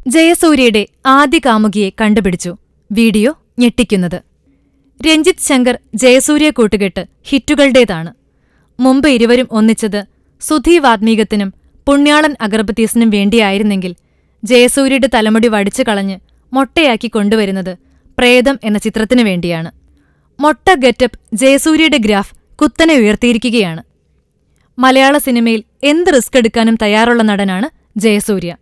ജയസൂര്യയുടെ ആദ്യ കാമുകിയെ കണ്ടുപിടിച്ചു. വീഡിയോ ഞെട്ടിക്കുന്നത്. രഞ്ജിത്ത് ശങ്കർ ജയസൂര്യ കൂട്ടുകെട്ട് ഹിറ്റുകളുടേതാണ്. മുമ്പ് ഇരുവരും ഒന്നിച്ചത് സുധി വാത്മീകത്തിനും പുണ്യാളൻ അഗർബത്തീസിനും വേണ്ടിയായിരുന്നെങ്കിൽ ജയസൂര്യയുടെ തലമുടി വടിച്ചു കളഞ്ഞ് മൊട്ടയാക്കി കൊണ്ടുവരുന്നത് പ്രേതം എന്ന ചിത്രത്തിനു വേണ്ടിയാണ്. മൊട്ട ഗെറ്റപ്പ് ജയസൂര്യയുടെ ഗ്രാഫ് കുത്തനെ ഉയർത്തിയിരിക്കുകയാണ്. മലയാള സിനിമയിൽ എന്ത് റിസ്ക് എടുക്കാനും തയ്യാറുള്ള നടനാണ് ജയസൂര്യ.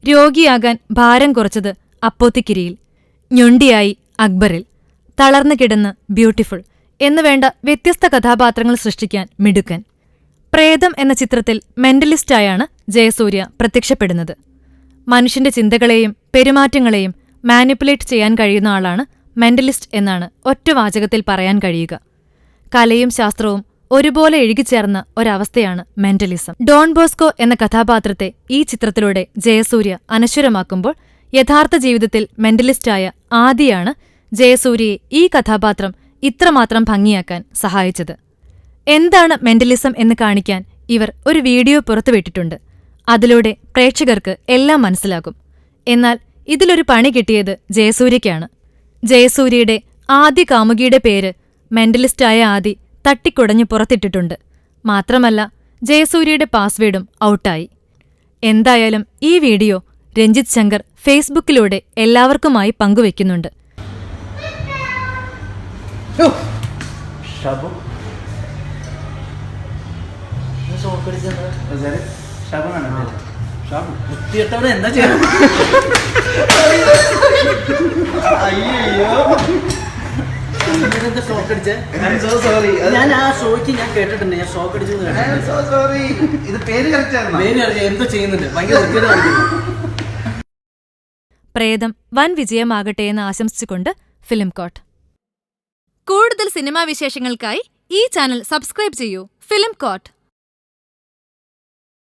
രോഗിയാകാൻ ഭാരം കുറച്ചത് അപ്പോത്തിക്കിരിയിൽ, ഞൊണ്ടിയായി അക്ബറിൽ, തളർന്നു കിടന്ന് ബ്യൂട്ടിഫുൾ എന്നുവേണ്ട വ്യത്യസ്ത കഥാപാത്രങ്ങൾ സൃഷ്ടിക്കാൻ മിടുക്കൻ. പ്രേതം എന്ന ചിത്രത്തിൽ മെന്റലിസ്റ്റായാണ് ജയസൂര്യ പ്രത്യക്ഷപ്പെടുന്നത്. മനുഷ്യന്റെ ചിന്തകളെയും പെരുമാറ്റങ്ങളെയും മാനിപ്പുലേറ്റ് ചെയ്യാൻ കഴിയുന്ന ആളാണ് മെന്റലിസ്റ്റ് എന്നാണ് ഒറ്റവാചകത്തിൽ പറയാൻ കഴിയുക. കലയും ശാസ്ത്രവും ഒരുപോലെ ഇഴുകിച്ചേർന്ന ഒരവസ്ഥയാണ് മെന്റലിസം. ഡോൺ ബോസ്കോ എന്ന കഥാപാത്രത്തെ ഈ ചിത്രത്തിലൂടെ ജയസൂര്യ അനശ്വരമാക്കുമ്പോൾ യഥാർത്ഥ ജീവിതത്തിൽ മെന്റലിസ്റ്റായ ആദിയാണ് ജയസൂര്യയെ ഈ കഥാപാത്രം ഇത്രമാത്രം ഭംഗിയാക്കാൻ സഹായിച്ചത്. എന്താണ് മെന്റലിസം എന്ന് കാണിക്കാൻ ഇവർ ഒരു വീഡിയോ പുറത്തുവിട്ടിട്ടുണ്ട്. അതിലൂടെ പ്രേക്ഷകർക്ക് എല്ലാം മനസ്സിലാകും. എന്നാൽ ഇതിലൊരു പണി കിട്ടിയത് ജയസൂര്യയ്ക്കാണ്. ജയസൂര്യയുടെ ആദ്യ കാമുകിയുടെ പേര് മെന്റലിസ്റ്റായ ആദി തട്ടിക്കുടഞ്ഞു പുറത്തിട്ടിട്ടുണ്ട്. മാത്രമല്ല ജയസൂര്യയുടെ പാസ്വേഡും ഔട്ടായി. എന്തായാലും ഈ വീഡിയോ രഞ്ജിത്ത് ശങ്കർ ഫേസ്ബുക്കിലൂടെ എല്ലാവർക്കുമായി പങ്കുവെക്കുന്നുണ്ട്. ഞാൻ ആ ഷോയ്ക്ക് ഞാൻ കേട്ടിട്ടുണ്ട്. ഞാൻ ഷോക്ക് അടിച്ചു. എന്തോ ചെയ്യുന്നുണ്ട്. പ്രേതം വൻ വിജയമാകട്ടെ എന്ന് ആശംസിച്ചുകൊണ്ട് ഫിലിം കോട്ട്. കൂടുതൽ സിനിമാ വിശേഷങ്ങൾക്കായി ഈ ചാനൽ സബ്സ്ക്രൈബ് ചെയ്യൂ. Film coat.